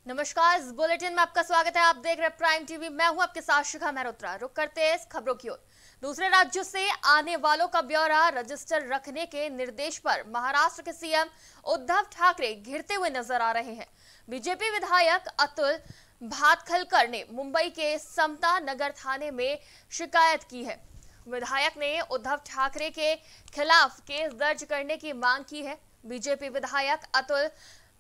नमस्कार, इस बुलेटिन में आपका स्वागत है। आप देख रहे हैं प्राइम टीवी। मैं हूं आपके साथ शिखा मेहरोत्रा। रुक करते हैं इस खबरों की ओर। दूसरे राज्यों से आने वालों का ब्यौरा रजिस्टर रखने के निर्देश पर महाराष्ट्र के सीएम उद्धव ठाकरे घिरते हुए नजर आ रहे हैं। बीजेपी विधायक अतुल भातखलकर ने मुंबई के समता नगर थाने में शिकायत की है। विधायक ने उद्धव ठाकरे के खिलाफ केस दर्ज करने की मांग की है। बीजेपी विधायक अतुल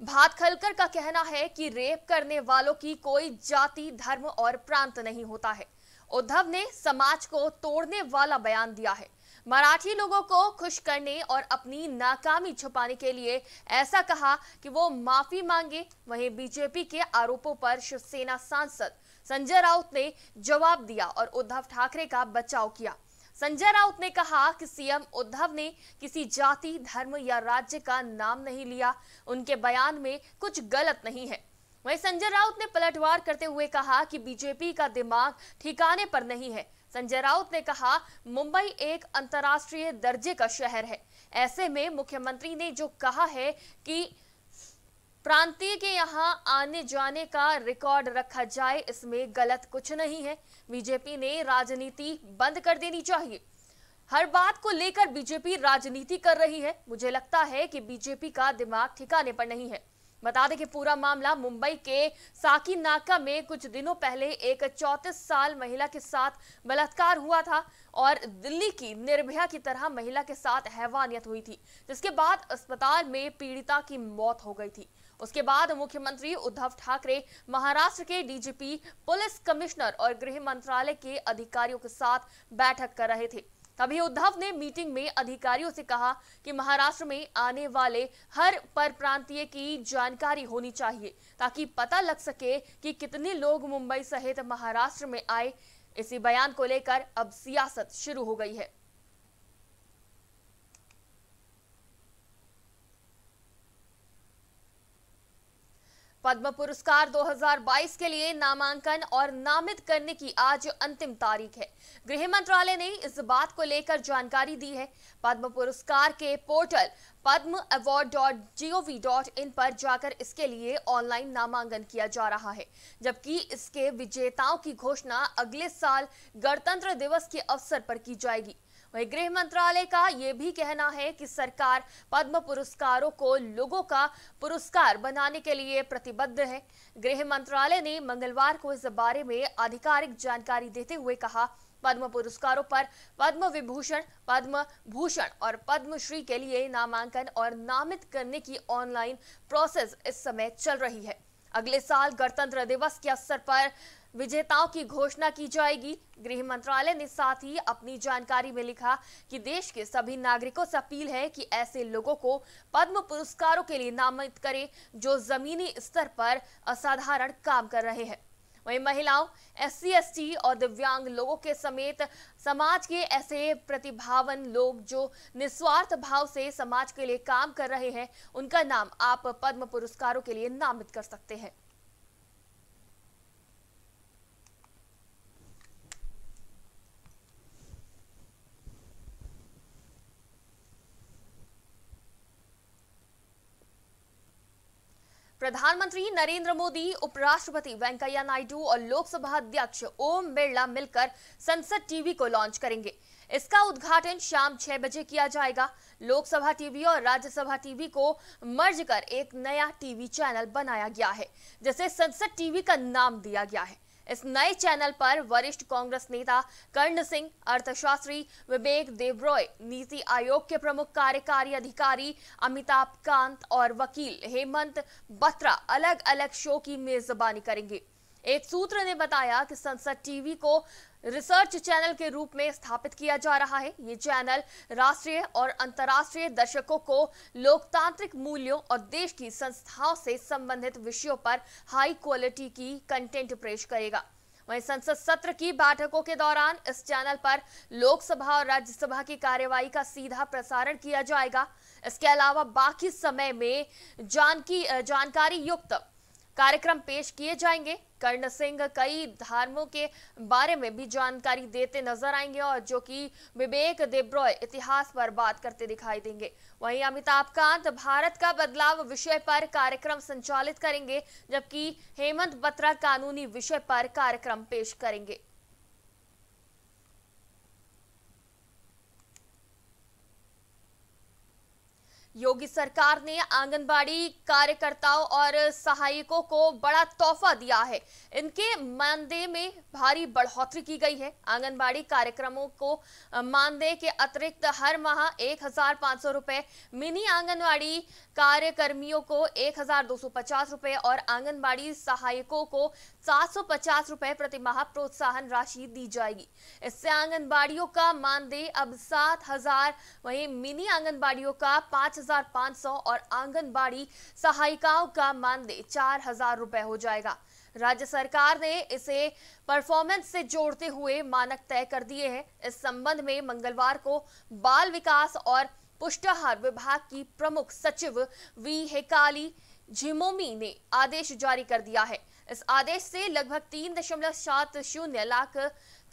भातखलकर का कहना है कि रेप करने वालों की कोई जाति, धर्म और प्रांत नहीं होता है। उद्धव ने समाज को तोड़ने वाला बयान दिया है। मराठी लोगों को खुश करने और अपनी नाकामी छुपाने के लिए ऐसा कहा कि वो माफी मांगे। वहीं बीजेपी के आरोपों पर शिवसेना सांसद संजय राउत ने जवाब दिया और उद्धव ठाकरे का बचाव किया। संजय राउत ने कहा कि सीएम उद्धव ने किसी जाति, धर्म या राज्य का नाम नहीं लिया। उनके बयान में कुछ गलत नहीं है। वहीं संजय राउत ने पलटवार करते हुए कहा कि बीजेपी का दिमाग ठिकाने पर नहीं है। संजय राउत ने कहा, मुंबई एक अंतर्राष्ट्रीय दर्जे का शहर है। ऐसे में मुख्यमंत्री ने जो कहा है कि प्रांतीय के यहाँ आने जाने का रिकॉर्ड रखा जाए, इसमें गलत कुछ नहीं है। बीजेपी ने राजनीति बंद कर देनी चाहिए। हर बात को लेकर बीजेपी राजनीति कर रही है। मुझे लगता है कि बीजेपी का दिमाग ठिकाने पर नहीं है। बता दें कि पूरा मामला मुंबई के साकीनाका में कुछ दिनों पहले एक 34 साल महिला के साथ बलात्कार हुआ था और दिल्ली की निर्भया की तरह महिला के साथ हैवानियत हुई थी, जिसके बाद अस्पताल में पीड़िता की मौत हो गई थी। उसके बाद मुख्यमंत्री उद्धव ठाकरे महाराष्ट्र के डीजीपी, पुलिस कमिश्नर और गृह मंत्रालय के अधिकारियों के साथ बैठक कर रहे थे। तभी उद्धव ने मीटिंग में अधिकारियों से कहा कि महाराष्ट्र में आने वाले हर परप्रांतीय की जानकारी होनी चाहिए, ताकि पता लग सके कि कितने लोग मुंबई सहित महाराष्ट्र में आए। इसी बयान को लेकर अब सियासत शुरू हो गई है। पद्म पुरस्कार 2022 के लिए नामांकन और नामित करने की आज अंतिम तारीख है। गृह मंत्रालय ने इस बात को लेकर जानकारी दी है। पद्म पुरस्कार के पोर्टल padmaaward.gov.in पर जाकर इसके लिए ऑनलाइन नामांकन किया जा रहा है, जबकि इसके विजेताओं की घोषणा अगले साल गणतंत्र दिवस के अवसर पर की जाएगी। वहीं गृह मंत्रालय का यह भी कहना है कि सरकार पद्म पुरस्कारों को लोगों का पुरस्कार बनाने के लिए प्रतिबद्ध है। गृह मंत्रालय ने मंगलवार को इस बारे में आधिकारिक जानकारी देते हुए कहा, पद्म पुरस्कारों पर पद्म विभूषण, पद्म भूषण और पद्मश्री के लिए नामांकन और नामित करने की ऑनलाइन प्रोसेस इस समय चल रही है। अगले साल गणतंत्र दिवस के अवसर पर विजेताओं की घोषणा की जाएगी। गृह मंत्रालय ने साथ ही अपनी जानकारी में लिखा कि देश के सभी नागरिकों से अपील है कि ऐसे लोगों को पद्म पुरस्कारों के लिए नामित करें जो जमीनी स्तर पर असाधारण काम कर रहे हैं। वहीं महिलाओं, SC, ST और दिव्यांग लोगों के समेत समाज के ऐसे प्रतिभावान लोग जो निस्वार्थ भाव से समाज के लिए काम कर रहे हैं, उनका नाम आप पद्म पुरस्कारों के लिए नामित कर सकते हैं। प्रधानमंत्री नरेंद्र मोदी, उपराष्ट्रपति वेंकैया नायडू और लोकसभा अध्यक्ष ओम बिरला मिलकर संसद टीवी को लॉन्च करेंगे। इसका उद्घाटन शाम 6 बजे किया जाएगा। लोकसभा टीवी और राज्यसभा टीवी को मर्ज कर एक नया टीवी चैनल बनाया गया है, जिसे संसद टीवी का नाम दिया गया है। इस नए चैनल पर वरिष्ठ कांग्रेस नेता कर्ण सिंह, अर्थशास्त्री विवेक देबरॉय, नीति आयोग के प्रमुख कार्यकारी अधिकारी अमिताभ कांत और वकील हेमंत बत्रा अलग अलग शो की मेजबानी करेंगे। एक सूत्र ने बताया कि संसद टीवी को रिसर्च चैनल के रूप में स्थापित किया जा रहा है। ये चैनल राष्ट्रीय और अंतर्राष्ट्रीय दर्शकों को लोकतांत्रिक मूल्यों और देश की संस्थाओं से संबंधित विषयों पर हाई क्वालिटी की कंटेंट पेश करेगा। वहीं संसद सत्र की बैठकों के दौरान इस चैनल पर लोकसभा और राज्यसभा की कार्यवाही का सीधा प्रसारण किया जाएगा। इसके अलावा बाकी समय में जानकारी युक्त कार्यक्रम पेश किए जाएंगे। कर्ण सिंह कई धर्मों के बारे में भी जानकारी देते नजर आएंगे और जो कि विवेक देब्रॉय इतिहास पर बात करते दिखाई देंगे। वहीं अमिताभ कांत भारत का बदलाव विषय पर कार्यक्रम संचालित करेंगे, जबकि हेमंत बत्रा कानूनी विषय पर कार्यक्रम पेश करेंगे। योगी सरकार ने आंगनबाड़ी कार्यकर्ताओं और सहायकों को बड़ा तोहफा दिया है। इनके मानदेय में भारी बढ़ोतरी की गई है। आंगनबाड़ी कार्यक्रमों को मानदेय के अतिरिक्त हर माह 1,500 रुपए, मिनी आंगनबाड़ी कार्यकर्मियों को 1,250 रुपए और आंगनबाड़ी सहायकों को 750 रुपए प्रति माह प्रोत्साहन राशि दी जाएगी। इससे आंगनबाड़ियों का मानदेय अब 7,000, वहीं मिनी आंगनबाड़ियों का 5,500 और आंगनबाड़ी सहायिकाओं का मानदेय 4,000 रुपए हो जाएगा। राज्य सरकार ने इसे परफॉर्मेंस से जोड़ते हुए मानक तय कर दिए हैं। इस संबंध में मंगलवार को बाल विकास और पुष्टाहार विभाग की प्रमुख सचिव वी हेकाली झिमोमी ने आदेश जारी कर दिया है। इस आदेश से लगभग 3.70 लाख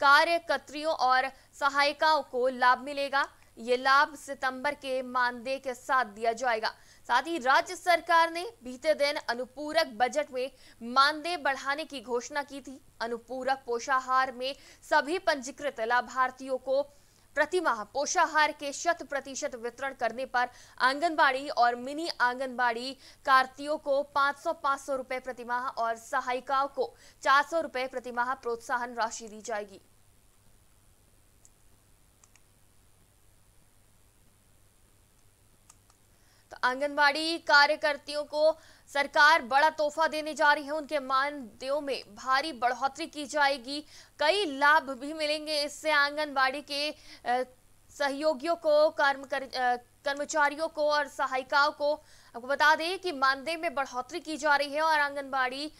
कार्यकर्तियों और सहायिकाओं को लाभ मिलेगा। ये लाभ सितंबर के मानदेय के साथ दिया जाएगा। साथ ही राज्य सरकार ने बीते दिन अनुपूरक बजट में मानदेय बढ़ाने की घोषणा की थी। अनुपूरक पोषाहार में सभी पंजीकृत लाभार्थियों को प्रतिमाह पोषाहार के 100% वितरण करने पर आंगनबाड़ी और मिनी आंगनबाड़ी कार्तियों को 500 रुपए प्रतिमाह और सहायिकाओं को 400 रुपए प्रतिमाह प्रोत्साहन राशि दी जाएगी। तो आंगनबाड़ी कार्यकर्तियों को सरकार बड़ा तोहफा देने जा रही है। उनके मानदेयों में भारी बढ़ोतरी की जाएगी। कई लाभ भी मिलेंगे। इससे आंगनबाड़ी के सहयोगियों को, कर्मचारियों को और सहायिकाओं को, आपको बता दें कि मानदेय में बढ़ोतरी की जा रही है और आंगनबाड़ी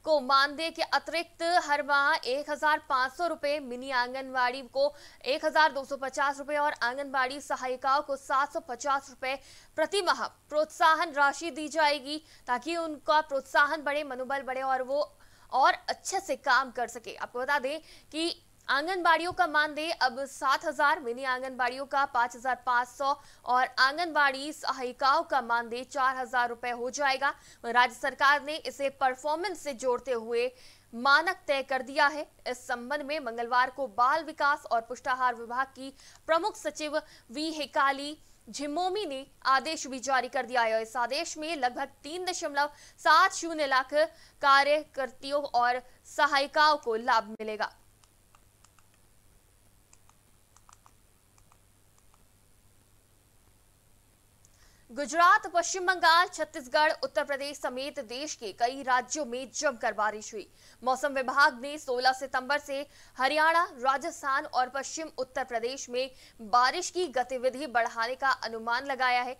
को मानदेय के अतिरिक्त हर माह 1,500 रुपए, मिनी आंगनबाड़ी को 1,250 रुपए और आंगनबाड़ी सहायिकाओं को 750 रुपए प्रति माह प्रोत्साहन राशि दी जाएगी, ताकि उनका प्रोत्साहन बढ़े, मनोबल बढ़े और वो और अच्छे से काम कर सके। आपको बता दें कि आंगनबाड़ियों का मानदेय अब 7,000, मिनी आंगनबाड़ियों का 5,500 और आंगनबाड़ी सहायिकाओं का मानदेय 4,000 रुपए हो जाएगा। राज्य सरकार ने इसे परफॉर्मेंस से जोड़ते हुए मानक तय कर दिया है। इस संबंध में मंगलवार को बाल विकास और पुष्टाहार विभाग की प्रमुख सचिव वी हेकाली झिमोमी ने आदेश भी जारी कर दिया है। इस आदेश में लगभग 3.70 लाख कार्यकर्तियों और सहायिकाओं को लाभ मिलेगा। गुजरात, पश्चिम बंगाल, छत्तीसगढ़, उत्तर प्रदेश समेत देश के कई राज्यों में जमकर बारिश हुई। मौसम विभाग ने 16 सितंबर से हरियाणा, राजस्थान और पश्चिम उत्तर प्रदेश में बारिश की गतिविधि बढ़ाने का अनुमान लगाया है।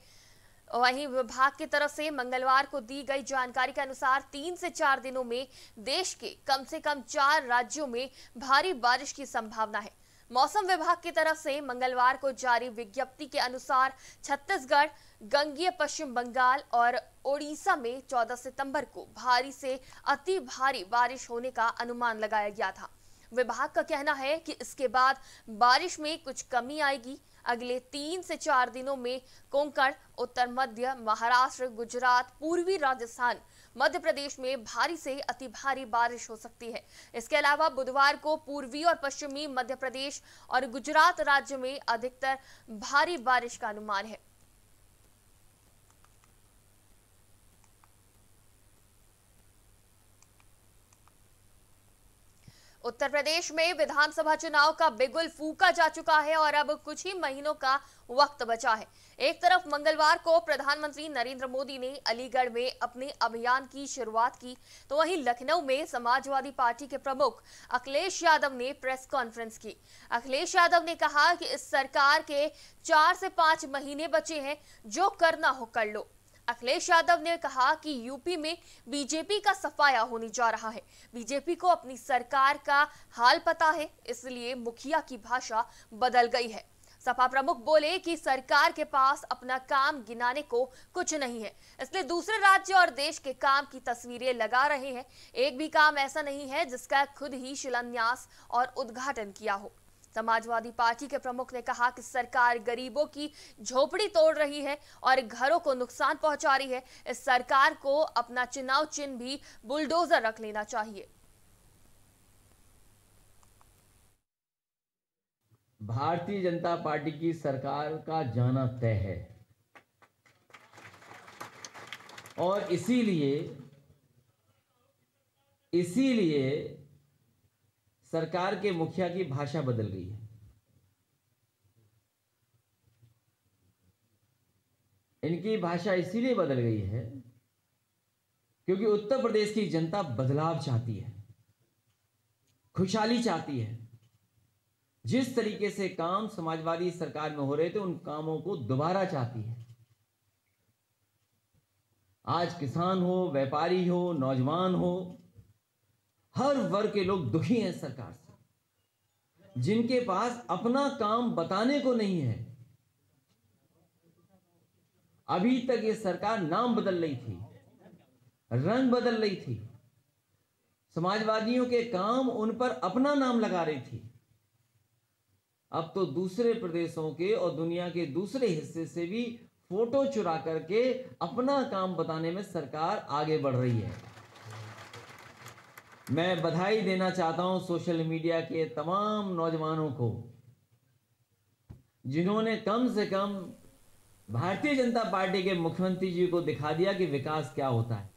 वहीं विभाग की तरफ से मंगलवार को दी गई जानकारी के अनुसार 3 से 4 दिनों में देश के कम से कम 4 राज्यों में भारी बारिश की संभावना है। मौसम विभाग की तरफ से मंगलवार को जारी विज्ञप्ति के अनुसार छत्तीसगढ़, गंगीय पश्चिम बंगाल और ओडिशा में 14 सितंबर को भारी से अति भारी बारिश होने का अनुमान लगाया गया था। विभाग का कहना है कि इसके बाद बारिश में कुछ कमी आएगी। अगले 3 से 4 दिनों में कोंकण, उत्तर मध्य महाराष्ट्र, गुजरात, पूर्वी राजस्थान, मध्य प्रदेश में भारी से अति भारी बारिश हो सकती है। इसके अलावा बुधवार को पूर्वी और पश्चिमी मध्य प्रदेश और गुजरात राज्य में अधिकतर भारी बारिश का अनुमान है। उत्तर प्रदेश में विधानसभा चुनाव का बिगुल फूंका जा चुका है और अब कुछ ही महीनों का वक्त बचा है। एक तरफ मंगलवार को प्रधानमंत्री नरेंद्र मोदी ने अलीगढ़ में अपने अभियान की शुरुआत की, तो वहीं लखनऊ में समाजवादी पार्टी के प्रमुख अखिलेश यादव ने प्रेस कॉन्फ्रेंस की। अखिलेश यादव ने कहा कि इस सरकार के 4 से 5 महीने बचे हैं, जो करना हो कर लो। अखिलेश यादव ने कहा कि यूपी में बीजेपी का सफाया होने जा रहा है। बीजेपी को अपनी सरकार का हाल पता है, इसलिए मुखिया की भाषा बदल गई है। सपा प्रमुख बोले कि सरकार के पास अपना काम गिनाने को कुछ नहीं है, इसलिए दूसरे राज्य और देश के काम की तस्वीरें लगा रहे हैं। एक भी काम ऐसा नहीं है जिसका खुद ही शिलान्यास और उद्घाटन किया हो। समाजवादी पार्टी के प्रमुख ने कहा कि सरकार गरीबों की झोपड़ी तोड़ रही है और घरों को नुकसान पहुंचा रही है। इस सरकार को अपना चुनाव चिन्ह भी बुलडोजर रख लेना चाहिए। भारतीय जनता पार्टी की सरकार का जाना तय है और इसीलिए सरकार के मुखिया की भाषा बदल गई है। इनकी भाषा इसीलिए बदल गई है क्योंकि उत्तर प्रदेश की जनता बदलाव चाहती है, खुशहाली चाहती है। जिस तरीके से काम समाजवादी सरकार में हो रहे थे, उन कामों को दोबारा चाहती है। आज किसान हो, व्यापारी हो, नौजवान हो, हर वर्ग के लोग दुखी हैं सरकार से। जिनके पास अपना काम बताने को नहीं है। अभी तक ये सरकार नाम बदल रही थी, रंग बदल रही थी, समाजवादियों के काम उन पर अपना नाम लगा रही थी। अब तो दूसरे प्रदेशों के और दुनिया के दूसरे हिस्से से भी फोटो चुरा करके अपना काम बताने में सरकार आगे बढ़ रही है। मैं बधाई देना चाहता हूं सोशल मीडिया के तमाम नौजवानों को, जिन्होंने कम से कम भारतीय जनता पार्टी के मुख्यमंत्री जी को दिखा दिया कि विकास क्या होता है।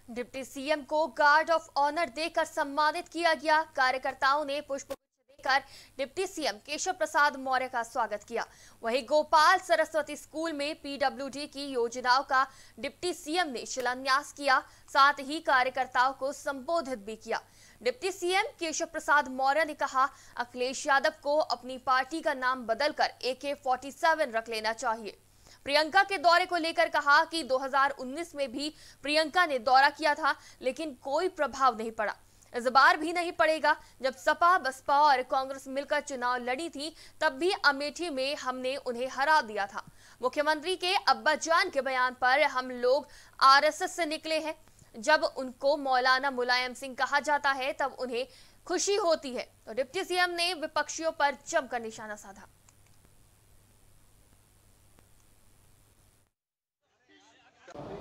डिप्टी सीएम को गार्ड ऑफ ऑनर देकर सम्मानित किया गया। कार्यकर्ताओं ने पुष्प देकर डिप्टी सीएम केशव प्रसाद मौर्य का स्वागत किया। वहीं गोपाल सरस्वती स्कूल में पीडब्ल्यूडी की योजनाओं का डिप्टी सीएम ने शिलान्यास किया, साथ ही कार्यकर्ताओं को संबोधित भी किया। डिप्टी सीएम केशव प्रसाद मौर्य ने कहा, अखिलेश यादव को अपनी पार्टी का नाम बदलकर AK-47 रख लेना चाहिए। प्रियंका के दौरे को लेकर कहा कि 2019 में भी प्रियंका ने दौरा किया था, लेकिन कोई प्रभाव नहीं पड़ा। इस बार भी नहीं पड़ेगा। जब सपा, बसपा और कांग्रेस मिलकर चुनाव लड़ी थी, तब भी अमेठी में हमने उन्हें हरा दिया था। मुख्यमंत्री के अब्बाजान के बयान पर हम लोग आरएसएस से निकले हैं। जब उनको मौलाना मुलायम सिंह कहा जाता है, तब उन्हें खुशी होती है। तो डिप्टी सीएम ने विपक्षियों पर जमकर निशाना साधा।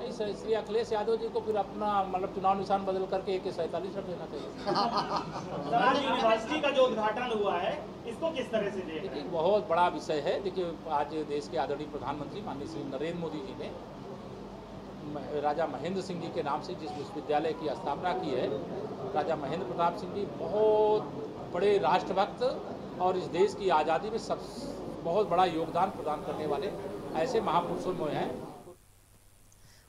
इसलिए अखिलेश यादव जी को फिर अपना चुनाव निशान बदल करके AK-47 रख लेना चाहिए। यूनिवर्सिटी का जो उद्घाटन हुआ है, इसको किस तरह से देखें? देखिए, बहुत बड़ा विषय है। देखिए, आज देश के आदरणीय प्रधानमंत्री माननीय श्री नरेंद्र मोदी जी ने राजा महेंद्र सिंह जी के नाम से जिस विश्वविद्यालय की स्थापना की है, राजा महेंद्र प्रताप सिंह जी बहुत बड़े राष्ट्रभक्त और इस देश की आज़ादी में बहुत बड़ा योगदान प्रदान करने वाले ऐसे महापुरुषों में हैं।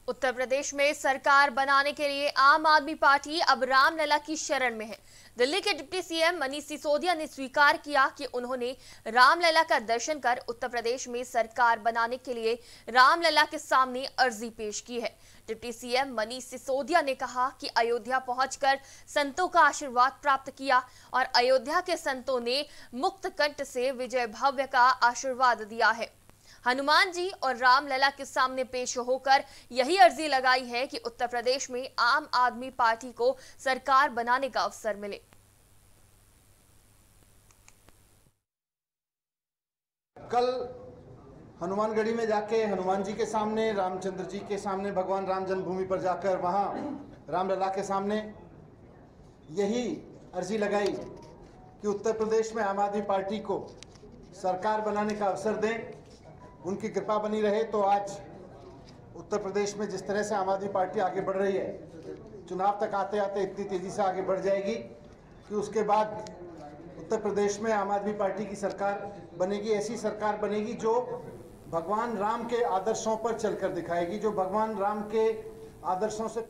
उत्तर प्रदेश में सरकार बनाने के लिए आम आदमी पार्टी अब रामलला की शरण में है। दिल्ली के डिप्टी सीएम मनीष सिसोदिया ने स्वीकार किया कि उन्होंने रामलला का दर्शन कर उत्तर प्रदेश में सरकार बनाने के लिए रामलला के सामने अर्जी पेश की है। डिप्टी सीएम मनीष सिसोदिया ने कहा कि अयोध्या पहुंचकर संतों का आशीर्वाद प्राप्त किया और अयोध्या के संतों ने मुक्त कंठ से विजय भव्य का आशीर्वाद दिया है। हनुमान जी और रामलला के सामने पेश होकर यही अर्जी लगाई है कि उत्तर प्रदेश में आम आदमी पार्टी को सरकार बनाने का अवसर मिले। कल हनुमानगढ़ी में जाके हनुमान जी के सामने, रामचंद्र जी के सामने, भगवान राम जन्मभूमि पर जाकर वहां रामलला के सामने यही अर्जी लगाई कि उत्तर प्रदेश में आम आदमी पार्टी को सरकार बनाने का अवसर दें, उनकी कृपा बनी रहे। तो आज उत्तर प्रदेश में जिस तरह से आम आदमी पार्टी आगे बढ़ रही है, चुनाव तक आते आते इतनी तेजी से आगे बढ़ जाएगी कि उसके बाद उत्तर प्रदेश में आम आदमी पार्टी की सरकार बनेगी। ऐसी सरकार बनेगी जो भगवान राम के आदर्शों पर चलकर दिखाएगी, जो भगवान राम के आदर्शों से।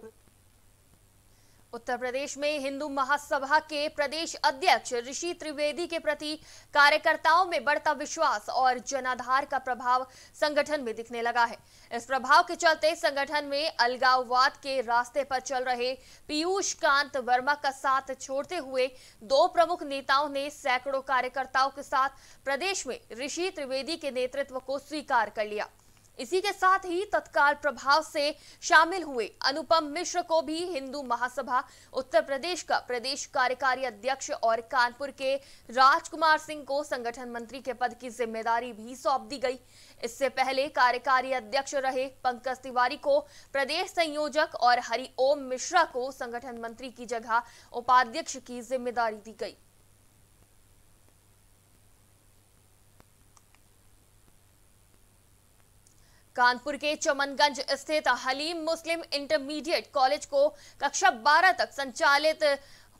उत्तर प्रदेश में हिंदू महासभा के प्रदेश अध्यक्ष ऋषि त्रिवेदी के प्रति कार्यकर्ताओं में बढ़ता विश्वास और जनाधार का प्रभाव संगठन में दिखने लगा है। इस प्रभाव के चलते संगठन में अलगाववाद के रास्ते पर चल रहे पीयूष कांत वर्मा का साथ छोड़ते हुए 2 प्रमुख नेताओं ने सैकड़ों कार्यकर्ताओं के साथ प्रदेश में ऋषि त्रिवेदी के नेतृत्व को स्वीकार कर लिया। इसी के साथ ही तत्काल प्रभाव से शामिल हुए अनुपम मिश्र को भी हिंदू महासभा उत्तर प्रदेश का प्रदेश कार्यकारी अध्यक्ष और कानपुर के राजकुमार सिंह को संगठन मंत्री के पद की जिम्मेदारी भी सौंप दी गई। इससे पहले कार्यकारी अध्यक्ष रहे पंकज तिवारी को प्रदेश संयोजक और हरिओम मिश्रा को संगठन मंत्री की जगह उपाध्यक्ष की जिम्मेदारी दी गई। कानपुर के चमनगंज स्थित हलीम मुस्लिम इंटरमीडिएट कॉलेज को कक्षा 12 तक संचालित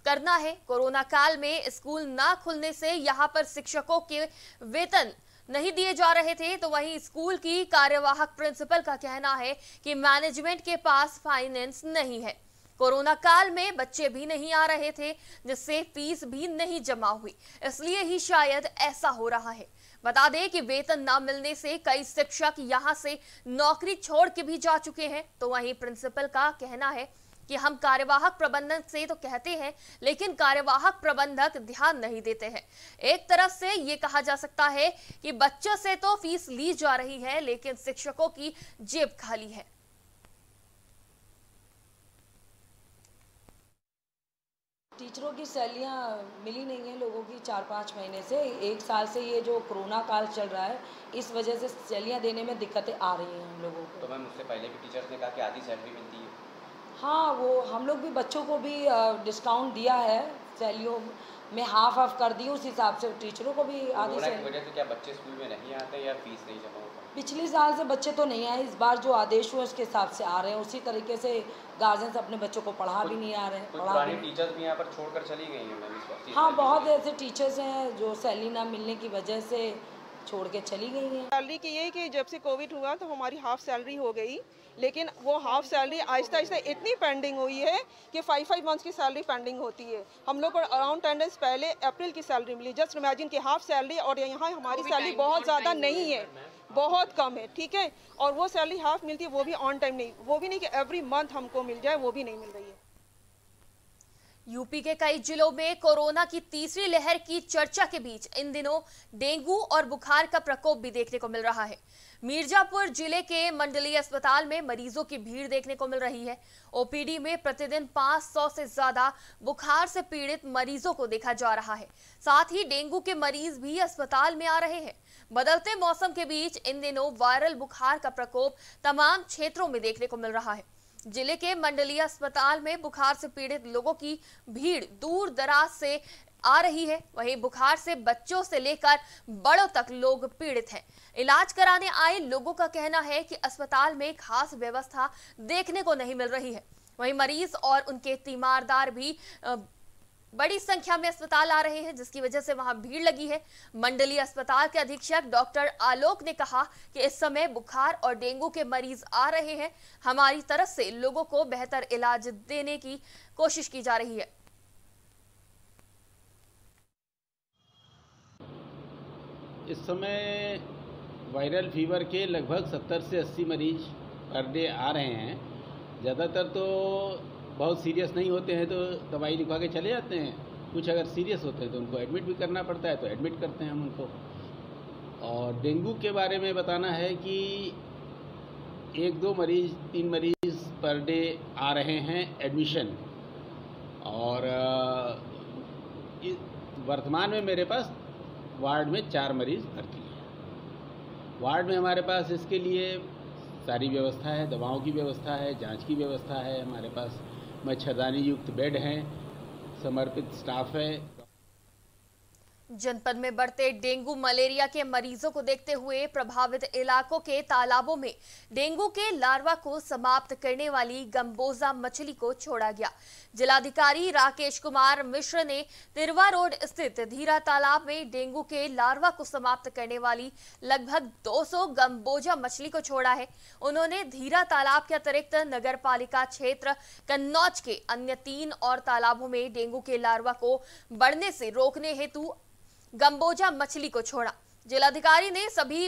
करना है। कोरोना काल में स्कूल ना खुलने से यहां पर शिक्षकों के वेतन नहीं दिए जा रहे थे, तो वहीं स्कूल की कार्यवाहक प्रिंसिपल का कहना है कि मैनेजमेंट के पास फाइनेंस नहीं है। कोरोना काल में बच्चे भी नहीं आ रहे थे, जिससे फीस भी नहीं जमा हुई, इसलिए ही शायद ऐसा हो रहा है। बता दें कि वेतन न मिलने से कई शिक्षक यहां से नौकरी छोड़ के भी जा चुके हैं। तो वहीं प्रिंसिपल का कहना है कि हम कार्यवाहक प्रबंधक से तो कहते हैं, लेकिन कार्यवाहक प्रबंधक ध्यान नहीं देते हैं। एक तरफ से ये कहा जा सकता है कि बच्चों से तो फीस ली जा रही है, लेकिन शिक्षकों की जेब खाली है। टीचरों की सैलरियाँ मिली नहीं है लोगों की 4-5 महीने से। 1 साल से ये जो कोरोना काल चल रहा है, इस वजह से सैलरियाँ देने में दिक्कतें आ रही हैं हम लोगों को। तो मैम उससे पहले भी टीचर्स ने कहा कि आधी सैलरी मिलती है। हाँ, वो हम लोग भी बच्चों को भी डिस्काउंट दिया है, सैलरियों में हाफ कर दी, उस हिसाब से टीचरों को भी आधी सैलरी। वजह से क्या बच्चे स्कूल में नहीं आते या फीस नहीं जमा होता? पिछले साल से बच्चे तो नहीं आए, इस बार जो आदेश हुए उसके हिसाब से आ रहे हैं। उसी तरीके से गार्जियंस अपने बच्चों को पढ़ा भी नहीं आ रहे हैं। पुरानी टीचर्स भी यहाँ पर छोड़कर चली गई हैं मैम इस वक्त? हाँ, बहुत ऐसे टीचर्स हैं जो सैलरी ना मिलने की वजह से छोड़ के चली गई हैं। सैलरी की ये कि जब से कोविड हुआ तो हमारी हाफ सैलरी हो गई, लेकिन वो हाफ सैलरी आहिस्ता आहिस्ता इतनी पेंडिंग हुई है कि 5 मंथ्स की सैलरी पेंडिंग होती है। हम लोग को अराउंड 10 डेज पहले अप्रैल की सैलरी मिली। जस्ट इमेजिन कि हाफ सैलरी, और यहाँ हमारी सैलरी बहुत ज़्यादा नहीं है, बहुत कम है, ठीक है। और वो सैलरी हाफ मिलती है, वो भी ऑन टाइम नहीं, वो भी नहीं कि एवरी मंथ हमको मिल जाए, वो भी नहीं मिल रही है। यूपी के कई जिलों में कोरोना की तीसरी लहर की चर्चा के बीच इन दिनों डेंगू और बुखार का प्रकोप भी देखने को मिल रहा है। मिर्जापुर जिले के मंडलीय अस्पताल में मरीजों की भीड़ देखने को मिल रही है। ओपीडी में प्रतिदिन 500 से ज्यादा बुखार से पीड़ित मरीजों को देखा जा रहा है। साथ ही डेंगू के मरीज भी अस्पताल में आ रहे हैं। बदलते मौसम के बीच इन दिनों वायरल बुखार का प्रकोप तमाम क्षेत्रों में देखने को मिल रहा है। जिले के मंडलीय अस्पताल में बुखार से पीड़ित लोगों की भीड़ दूर दराज से आ रही है। वहीं बुखार से बच्चों से लेकर बड़ों तक लोग पीड़ित हैं। इलाज कराने आए लोगों का कहना है कि अस्पताल में खास व्यवस्था देखने को नहीं मिल रही है। वहीं मरीज और उनके तीमारदार भी बड़ी संख्या में अस्पताल आ रहे हैं, जिसकी वजह से वहां भीड़ लगी है। मंडलीय अस्पताल के अधीक्षक डॉक्टर आलोक ने कहा कि इस समय बुखार और डेंगू के मरीज आ रहे हैं। हमारी तरफ से लोगों को बेहतर इलाज देने की कोशिश की जा रही है। इस समय वायरल फीवर के लगभग 70 से 80 मरीज पर डे आ रहे हैं। ज़्यादातर तो बहुत सीरियस नहीं होते हैं तो दवाई लिखवा के चले जाते हैं। कुछ अगर सीरियस होते हैं तो उनको एडमिट भी करना पड़ता है, तो एडमिट करते हैं हम उनको। और डेंगू के बारे में बताना है कि 1-2 मरीज 3 मरीज पर डे आ रहे हैं एडमिशन। और वर्तमान में मेरे पास वार्ड में 4 मरीज भर्ती हैं। वार्ड में हमारे पास इसके लिए सारी व्यवस्था है, दवाओं की व्यवस्था है, जांच की व्यवस्था है, हमारे पास मच्छरदानी युक्त बेड हैं, समर्पित स्टाफ है। जनपद में बढ़ते डेंगू मलेरिया के मरीजों को देखते हुए प्रभावित इलाकों के तालाबों में डेंगू के लार्वा को समाप्त करने वाली गंबोजा मछली को छोड़ा गया। जिलाधिकारी राकेश कुमार मिश्र ने तिरवा रोड स्थित धीरा तालाब में डेंगू के लार्वा को समाप्त करने वाली लगभग 200 गंबोजा मछली को छोड़ा है। उन्होंने धीरा तालाब के अतिरिक्त नगर पालिका क्षेत्र कन्नौज के अन्य 3 और तालाबों में डेंगू के लार्वा को बढ़ने से रोकने हेतु गंबोजा मछली को छोड़ा। जिलाधिकारी ने सभी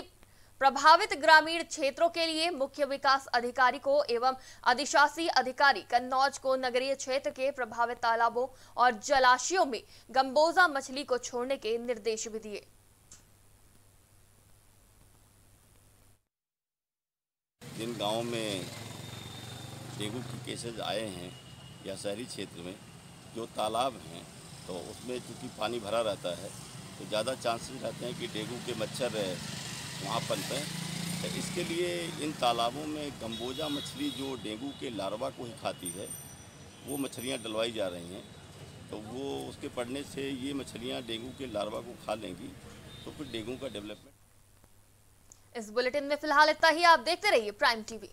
प्रभावित ग्रामीण क्षेत्रों के लिए मुख्य विकास अधिकारी को एवं अधिशासी अधिकारी कन्नौज को नगरीय क्षेत्र के प्रभावित तालाबों और जलाशयों में गंबोजा मछली को छोड़ने के निर्देश भी दिए। जिन गांवों में डेंगू के केसेस आए हैं या शहरी क्षेत्र में जो तालाब हैं तो उसमें चूँकि पानी भरा रहता है तो ज़्यादा चांसेस रहते हैं कि डेंगू के मच्छर वहाँ पनपें। तो इसके लिए इन तालाबों में गंबोजा मछली जो डेंगू के लार्वा को ही खाती है वो मछलियाँ डलवाई जा रही हैं। तो वो उसके पड़ने से ये मछलियाँ डेंगू के लार्वा को खा लेंगी तो फिर डेंगू का डेवलपमेंट। इस बुलेटिन में फिलहाल इतना ही। आप देखते रहिए प्राइम टीवी।